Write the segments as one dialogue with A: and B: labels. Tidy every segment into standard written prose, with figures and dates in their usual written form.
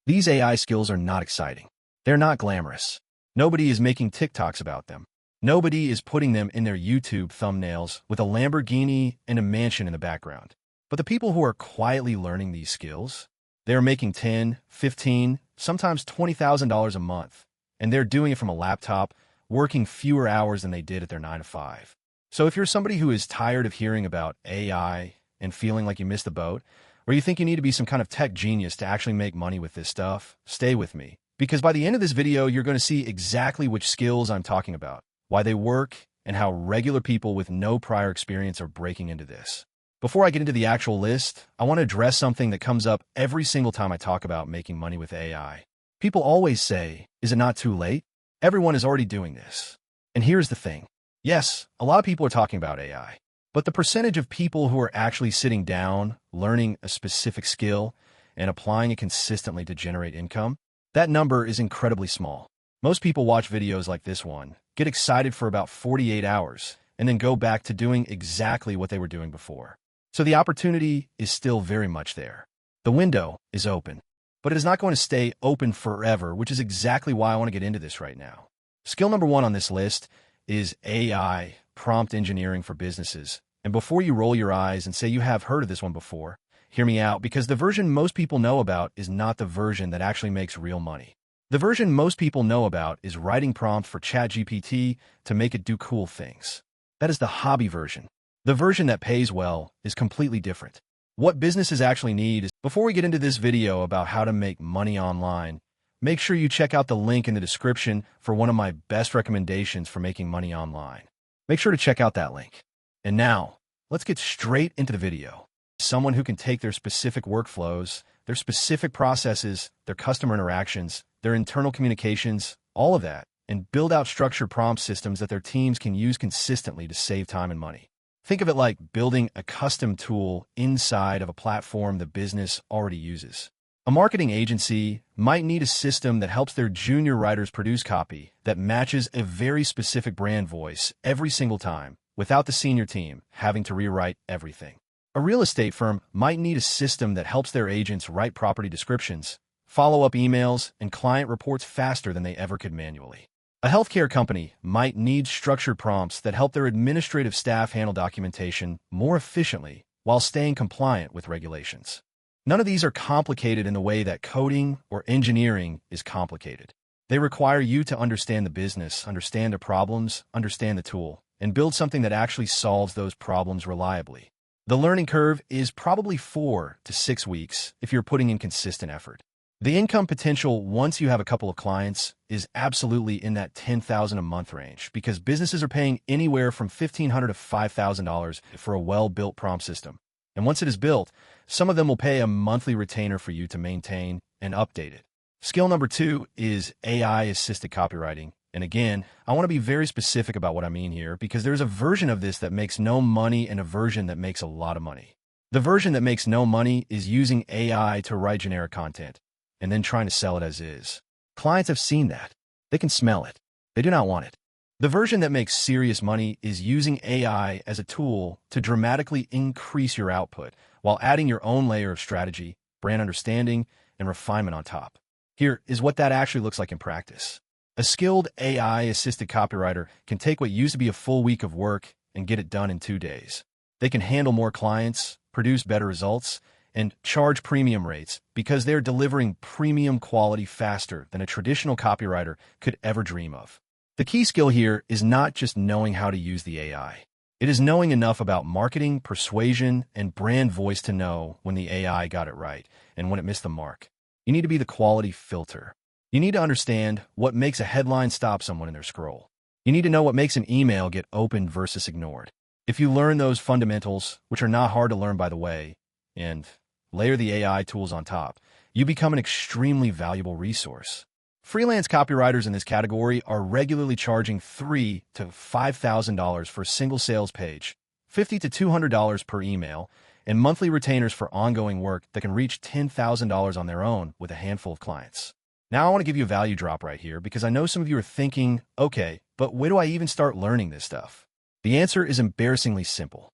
A: These AI skills are not exciting. They're not glamorous. Nobody is making TikToks about them. Nobody is putting them in their YouTube thumbnails with a Lamborghini and a mansion in the background. But the people who are quietly learning these skills, they're making $10, $15, sometimes $20,000 a month, and they're doing it from a laptop, working fewer hours than they did at their 9 to 5. So if you're somebody who is tired of hearing about AI and feeling like you missed the boat, or you think you need to be some kind of tech genius to actually make money with this stuff, stay with me. Because by the end of this video, you're going to see exactly which skills I'm talking about, why they work, and how regular people with no prior experience are breaking into this. Before I get into the actual list, I want to address something that comes up every single time I talk about making money with AI. People always say, is it not too late? Everyone is already doing this. And here's the thing. Yes, a lot of people are talking about AI, but the percentage of people who are actually sitting down, learning a specific skill, and applying it consistently to generate income, that number is incredibly small. Most people watch videos like this one, get excited for about 48 hours, and then go back to doing exactly what they were doing before. So the opportunity is still very much there. The window is open, but it is not going to stay open forever, which is exactly why I want to get into this right now. Skill number 1 on this list is AI, prompt engineering for businesses. And before you roll your eyes and say you have heard of this one before, hear me out, because the version most people know about is not the version that actually makes real money. The version most people know about is writing prompts for ChatGPT to make it do cool things. That is the hobby version. The version that pays well is completely different. What businesses actually need is, before we get into this video about how to make money online, make sure you check out the link in the description for one of my best recommendations for making money online. Make sure to check out that link. And now, let's get straight into the video. Someone who can take their specific workflows, their specific processes, their customer interactions, their internal communications, all of that, and build out structured prompt systems that their teams can use consistently to save time and money. Think of it like building a custom tool inside of a platform the business already uses. A marketing agency might need a system that helps their junior writers produce copy that matches a very specific brand voice every single time, without the senior team having to rewrite everything. A real estate firm might need a system that helps their agents write property descriptions, follow-up emails, and client reports faster than they ever could manually. A healthcare company might need structured prompts that help their administrative staff handle documentation more efficiently while staying compliant with regulations. None of these are complicated in the way that coding or engineering is complicated. They require you to understand the business, understand the problems, understand the tool, and build something that actually solves those problems reliably. The learning curve is probably 4 to 6 weeks if you're putting in consistent effort. The income potential once you have a couple of clients is absolutely in that $10,000 a month range, because businesses are paying anywhere from $1,500 to $5,000 for a well-built prompt system. And once it is built, some of them will pay a monthly retainer for you to maintain and update it. Skill number 2 is AI-assisted copywriting. And again, I want to be very specific about what I mean here, because there's a version of this that makes no money and a version that makes a lot of money. The version that makes no money is using AI to write generic content and then trying to sell it as is. Clients have seen that. They can smell it. They do not want it. The version that makes serious money is using AI as a tool to dramatically increase your output while adding your own layer of strategy, brand understanding, and refinement on top. Here is what that actually looks like in practice. A skilled AI-assisted copywriter can take what used to be a full week of work and get it done in 2 days. They can handle more clients, produce better results, and charge premium rates because they're delivering premium quality faster than a traditional copywriter could ever dream of. The key skill here is not just knowing how to use the AI. It is knowing enough about marketing, persuasion, and brand voice to know when the AI got it right and when it missed the mark. You need to be the quality filter. You need to understand what makes a headline stop someone in their scroll. You need to know what makes an email get opened versus ignored. If you learn those fundamentals, which are not hard to learn by the way, and layer the AI tools on top, you become an extremely valuable resource. Freelance copywriters in this category are regularly charging $3,000 to $5,000 for a single sales page, $50 to $200 per email, and monthly retainers for ongoing work that can reach $10,000 on their own with a handful of clients. Now I want to give you a value drop right here, because I know some of you are thinking, okay, but where do I even start learning this stuff? The answer is embarrassingly simple.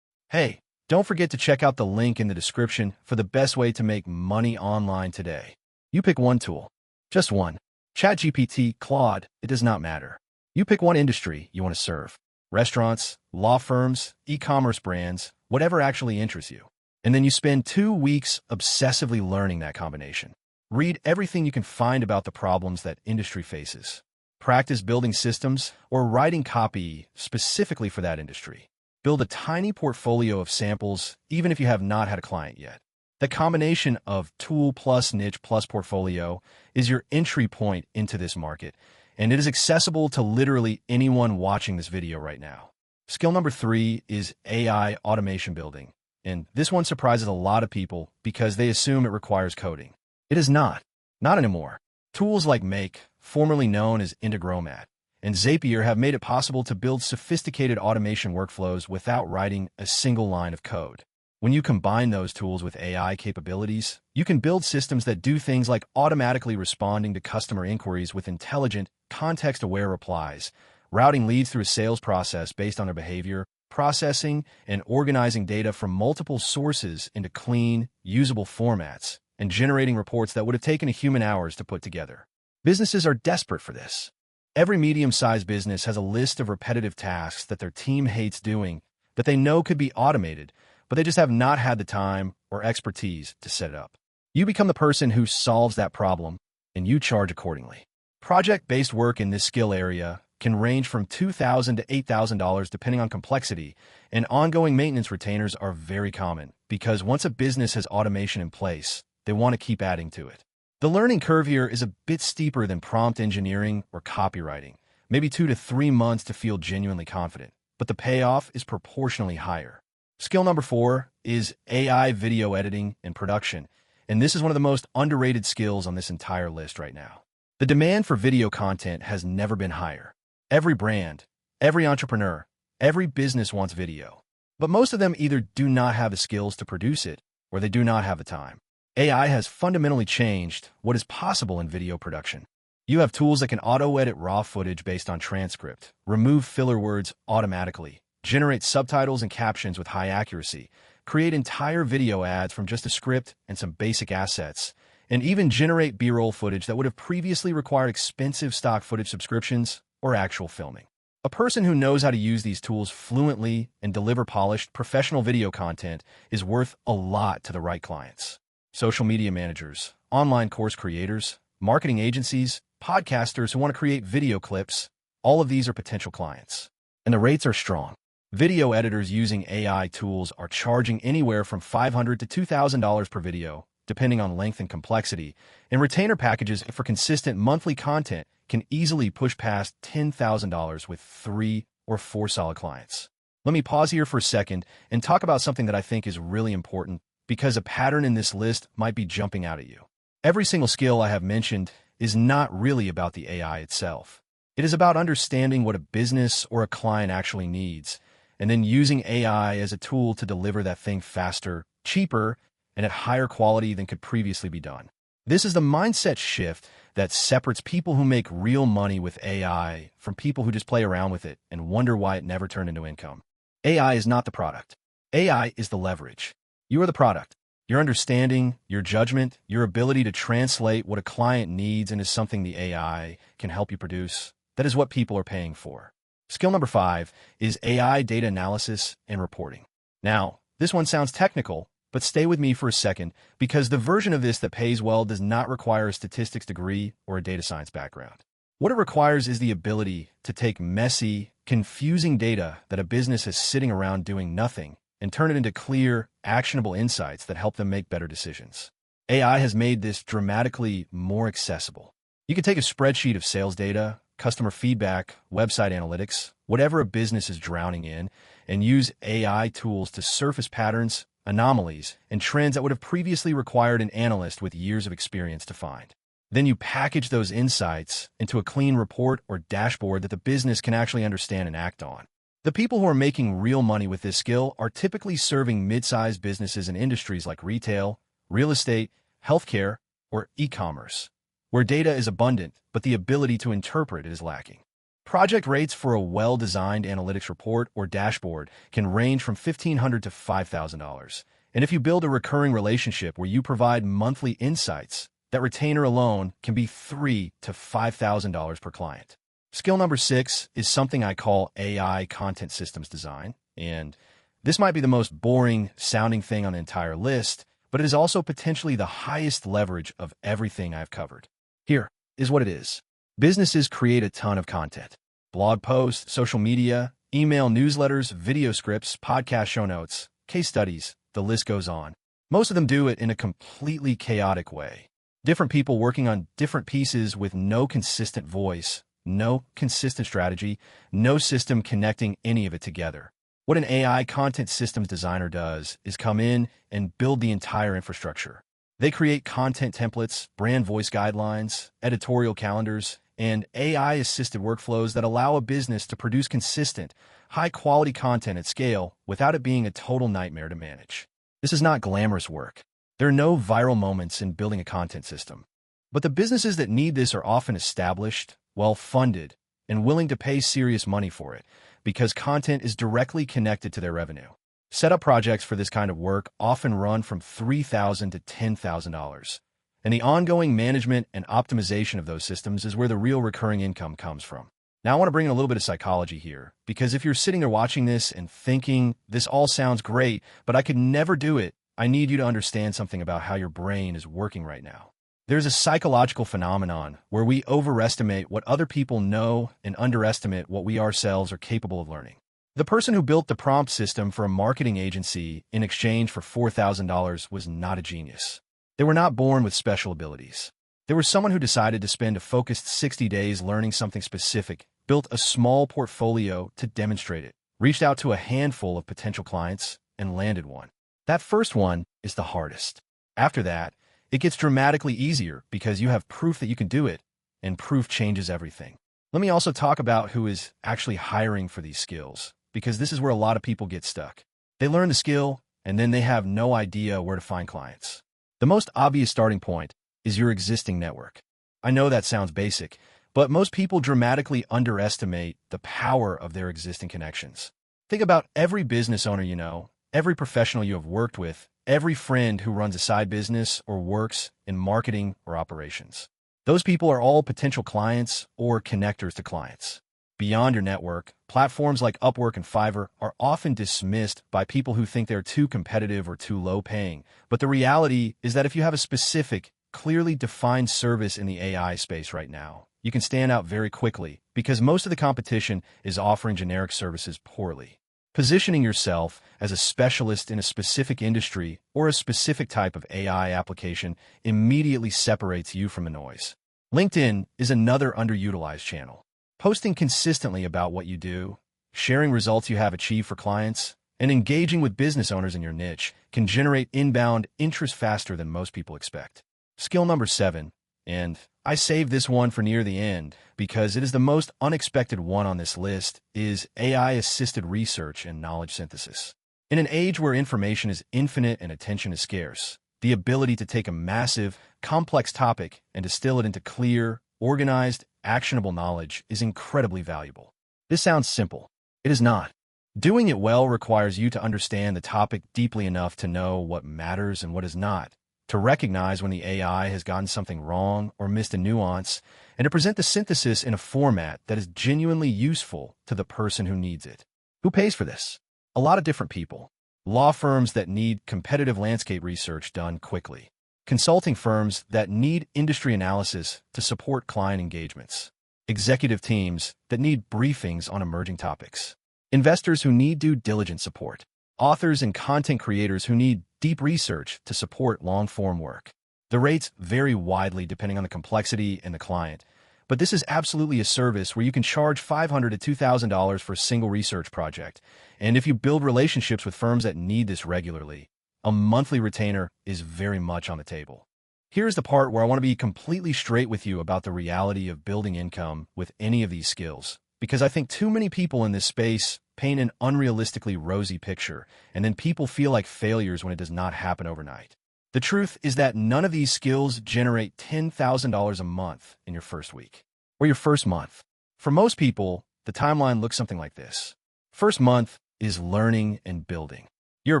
A: Hey, don't forget to check out the link in the description for the best way to make money online today. You pick one tool. Just one. ChatGPT, Claude, it does not matter. You pick one industry you want to serve. Restaurants, law firms, e-commerce brands, whatever actually interests you. And then you spend 2 weeks obsessively learning that combination. Read everything you can find about the problems that industry faces. Practice building systems or writing copy specifically for that industry. Build a tiny portfolio of samples, even if you have not had a client yet. The combination of tool plus niche plus portfolio is your entry point into this market, and it is accessible to literally anyone watching this video right now. Skill number 3 is AI automation building, and this one surprises a lot of people because they assume it requires coding. It is not. Not anymore. Tools like Make, formerly known as Integromat, and Zapier have made it possible to build sophisticated automation workflows without writing a single line of code. When you combine those tools with AI capabilities, you can build systems that do things like automatically responding to customer inquiries with intelligent, context-aware replies, routing leads through a sales process based on their behavior, processing and organizing data from multiple sources into clean, usable formats, and generating reports that would have taken a human hours to put together. Businesses are desperate for this. Every medium-sized business has a list of repetitive tasks that their team hates doing that they know could be automated, but they just have not had the time or expertise to set it up. You become the person who solves that problem, and you charge accordingly. Project-based work in this skill area can range from $2,000 to $8,000 depending on complexity, and ongoing maintenance retainers are very common because once a business has automation in place, they want to keep adding to it. The learning curve here is a bit steeper than prompt engineering or copywriting, maybe 2 to 3 months to feel genuinely confident, but the payoff is proportionally higher. Skill number 4 is AI video editing and production, and this is one of the most underrated skills on this entire list right now. The demand for video content has never been higher. Every brand, every entrepreneur, every business wants video, but most of them either do not have the skills to produce it or they do not have the time. AI has fundamentally changed what is possible in video production. You have tools that can auto-edit raw footage based on transcript, remove filler words automatically, generate subtitles and captions with high accuracy, create entire video ads from just a script and some basic assets, and even generate B-roll footage that would have previously required expensive stock footage subscriptions or actual filming. A person who knows how to use these tools fluently and deliver polished, professional video content is worth a lot to the right clients. Social media managers, online course creators, marketing agencies, podcasters who want to create video clips, all of these are potential clients. And the rates are strong. Video editors using AI tools are charging anywhere from $500 to $2,000 per video, depending on length and complexity, and retainer packages for consistent monthly content can easily push past $10,000 with 3 or 4 solid clients. Let me pause here for a second and talk about something that I think is really important because a pattern in this list might be jumping out at you. Every single skill I have mentioned is not really about the AI itself. It is about understanding what a business or a client actually needs, and then using AI as a tool to deliver that thing faster, cheaper, and at higher quality than could previously be done. This is the mindset shift that separates people who make real money with AI from people who just play around with it and wonder why it never turned into income. AI is not the product. AI is the leverage. You are the product. Your understanding, your judgment, your ability to translate what a client needs into something the AI can help you produce, that is what people are paying for. Skill number 5 is AI data analysis and reporting. Now, this one sounds technical, but stay with me for a second because the version of this that pays well does not require a statistics degree or a data science background. What it requires is the ability to take messy, confusing data that a business is sitting around doing nothing and turn it into clear, actionable insights that help them make better decisions. AI has made this dramatically more accessible. You can take a spreadsheet of sales data, customer feedback, website analytics, whatever a business is drowning in, and use AI tools to surface patterns, anomalies, and trends that would have previously required an analyst with years of experience to find. Then you package those insights into a clean report or dashboard that the business can actually understand and act on. The people who are making real money with this skill are typically serving mid-sized businesses in industries like retail, real estate, healthcare, or e-commerce, where data is abundant, but the ability to interpret it is lacking. Project rates for a well-designed analytics report or dashboard can range from $1,500 to $5,000. And if you build a recurring relationship where you provide monthly insights, That retainer alone can be $3,000 to $5,000 per client. Skill number 6 is something I call AI content systems design, and this might be the most boring sounding thing on the entire list, but it is also potentially the highest leverage of everything I've covered. Here is what it is. Businesses create a ton of content. Blog posts, social media, email newsletters, video scripts, podcast show notes, case studies, the list goes on. Most of them do it in a completely chaotic way. Different people working on different pieces with no consistent voice, no consistent strategy, no system connecting any of it together. What an AI content systems designer does is come in and build the entire infrastructure. They create content templates, brand voice guidelines, editorial calendars, and AI-assisted workflows that allow a business to produce consistent, high-quality content at scale without it being a total nightmare to manage. This is not glamorous work. There are no viral moments in building a content system. But the businesses that need this are often established, well-funded, and willing to pay serious money for it, because content is directly connected to their revenue. Setup projects for this kind of work often run from $3,000 to $10,000, and the ongoing management and optimization of those systems is where the real recurring income comes from. Now, I want to bring in a little bit of psychology here, because if you're sitting there watching this and thinking, this all sounds great, but I could never do it, I need you to understand something about how your brain is working right now. There's a psychological phenomenon where we overestimate what other people know and underestimate what we ourselves are capable of learning. The person who built the prompt system for a marketing agency in exchange for $4,000 was not a genius. They were not born with special abilities. They were someone who decided to spend a focused 60 days learning something specific, built a small portfolio to demonstrate it, reached out to a handful of potential clients, and landed one. That first one is the hardest. After that, it gets dramatically easier because you have proof that you can do it, and proof changes everything. Let me also talk about who is actually hiring for these skills, because this is where a lot of people get stuck. They learn the skill, and then they have no idea where to find clients. The most obvious starting point is your existing network. I know that sounds basic, but most people dramatically underestimate the power of their existing connections. Think about every business owner you know, every professional you have worked with, every friend who runs a side business or works in marketing or operations. Those people are all potential clients or connectors to clients. Beyond your network, platforms like Upwork and Fiverr are often dismissed by people who think they're too competitive or too low paying. But the reality is that if you have a specific, clearly defined service in the AI space right now, you can stand out very quickly because most of the competition is offering generic services poorly. Positioning yourself as a specialist in a specific industry or a specific type of AI application immediately separates you from the noise. LinkedIn is another underutilized channel. Posting consistently about what you do, sharing results you have achieved for clients, and engaging with business owners in your niche can generate inbound interest faster than most people expect. Skill number 7, and I saved this one for near the end because it is the most unexpected one on this list, is AI-assisted research and knowledge synthesis. In an age where information is infinite and attention is scarce, the ability to take a massive, complex topic and distill it into clear, organized, actionable knowledge is incredibly valuable. This sounds simple. It is not. Doing it well requires you to understand the topic deeply enough to know what matters and what is not, to recognize when the AI has gotten something wrong or missed a nuance, and to present the synthesis in a format that is genuinely useful to the person who needs it. Who pays for this? A lot of different people. Law firms that need competitive landscape research done quickly. Consulting firms that need industry analysis to support client engagements. Executive teams that need briefings on emerging topics. Investors who need due diligence support. Authors and content creators who need deep research to support long-form work. The rates vary widely depending on the complexity and the client, but this is absolutely a service where you can charge $500 to $2,000 for a single research project. And if you build relationships with firms that need this regularly, a monthly retainer is very much on the table. Here's the part where I want to be completely straight with you about the reality of building income with any of these skills, because I think too many people in this space paint an unrealistically rosy picture, and then people feel like failures when it does not happen overnight. The truth is that none of these skills generate $10,000 a month in your first week or your first month. For most people, the timeline looks something like this. First month is learning and building. You're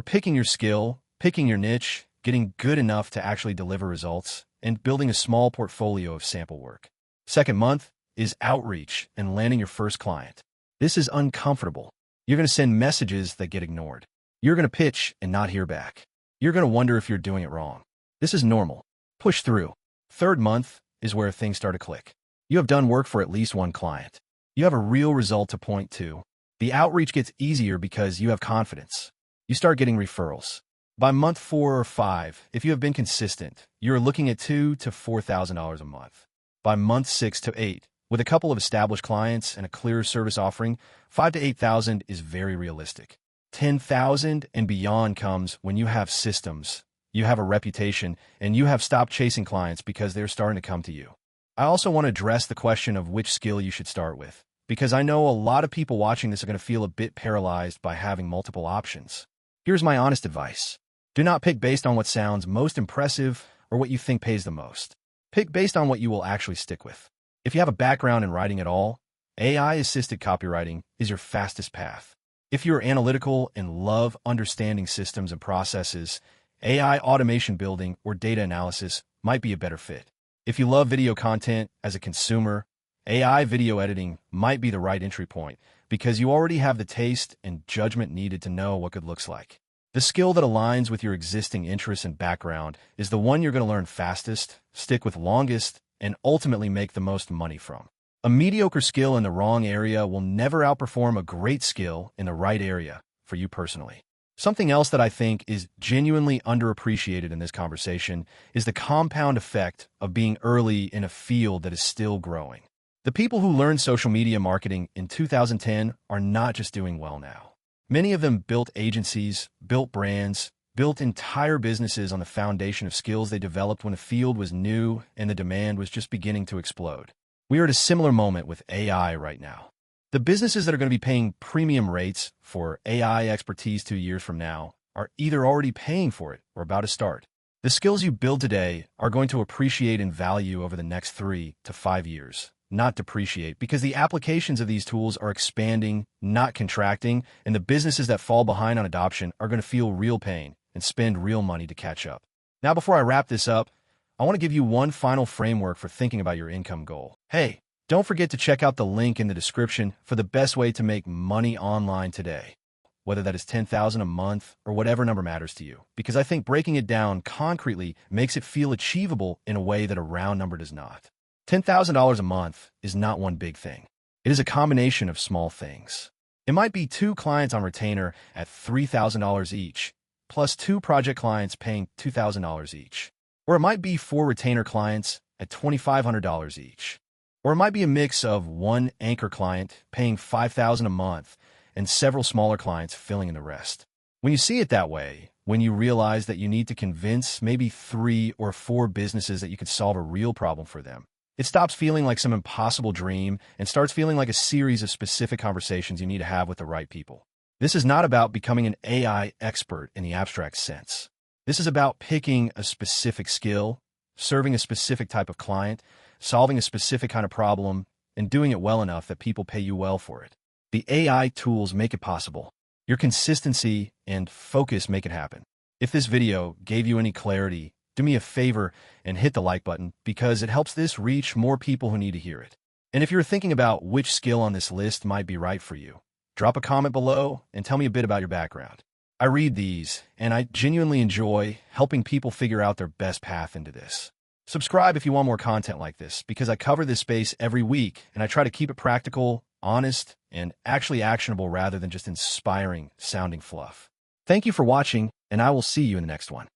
A: picking your skill, picking your niche, getting good enough to actually deliver results, and building a small portfolio of sample work. Second month is outreach and landing your first client. This is uncomfortable. You're going to send messages that get ignored. You're going to pitch and not hear back. You're going to wonder if you're doing it wrong. This is normal. Push through. Third month is where things start to click. You have done work for at least one client. You have a real result to point to. The outreach gets easier because you have confidence. You start getting referrals. By month 4 or 5, if you have been consistent, you're looking at $2,000 to $4,000 a month. By month 6 to 8, with a couple of established clients and a clear service offering, $5,000 to $8,000 is very realistic. $10,000 and beyond comes when you have systems, you have a reputation, and you have stopped chasing clients because they're starting to come to you. I also want to address the question of which skill you should start with, because I know a lot of people watching this are going to feel a bit paralyzed by having multiple options. Here's my honest advice. Do not pick based on what sounds most impressive or what you think pays the most. Pick based on what you will actually stick with. If you have a background in writing at all, AI-assisted copywriting is your fastest path. If you're analytical and love understanding systems and processes, AI automation building or data analysis might be a better fit. If you love video content as a consumer, AI video editing might be the right entry point because you already have the taste and judgment needed to know what good looks like. The skill that aligns with your existing interests and background is the one you're going to learn fastest, stick with longest, and ultimately make the most money from. A mediocre skill in the wrong area will never outperform a great skill in the right area for you personally. Something else that I think is genuinely underappreciated in this conversation is the compound effect of being early in a field that is still growing. The people who learned social media marketing in 2010 are not just doing well now. Many of them built agencies, built brands, built entire businesses on the foundation of skills they developed when the field was new and the demand was just beginning to explode. We are at a similar moment with AI right now. The businesses that are going to be paying premium rates for AI expertise 2 years from now are either already paying for it or about to start. The skills you build today are going to appreciate in value over the next 3 to 5 years, not depreciate, because the applications of these tools are expanding, not contracting, and the businesses that fall behind on adoption are going to feel real pain and spend real money to catch up. Now, before I wrap this up, I want to give you one final framework for thinking about your income goal. Hey, don't forget to check out the link in the description for the best way to make money online today, whether that is $10,000 a month or whatever number matters to you, because I think breaking it down concretely makes it feel achievable in a way that a round number does not. $10,000 a month is not one big thing. It is a combination of small things. It might be 2 clients on retainer at $3,000 each, plus 2 project clients paying $2,000 each. Or it might be 4 retainer clients at $2,500 each. Or it might be a mix of 1 anchor client paying $5,000 a month and several smaller clients filling in the rest. When you see it that way, when you realize that you need to convince maybe 3 or 4 businesses that you could solve a real problem for them, it stops feeling like some impossible dream and starts feeling like a series of specific conversations you need to have with the right people. This is not about becoming an AI expert in the abstract sense. This is about picking a specific skill, serving a specific type of client, solving a specific kind of problem, and doing it well enough that people pay you well for it. The AI tools make it possible. Your consistency and focus make it happen. If this video gave you any clarity, do me a favor and hit the like button because it helps this reach more people who need to hear it. And if you're thinking about which skill on this list might be right for you, drop a comment below and tell me a bit about your background. I read these, and I genuinely enjoy helping people figure out their best path into this. Subscribe if you want more content like this, because I cover this space every week, and I try to keep it practical, honest, and actually actionable rather than just inspiring sounding fluff. Thank you for watching, and I will see you in the next one.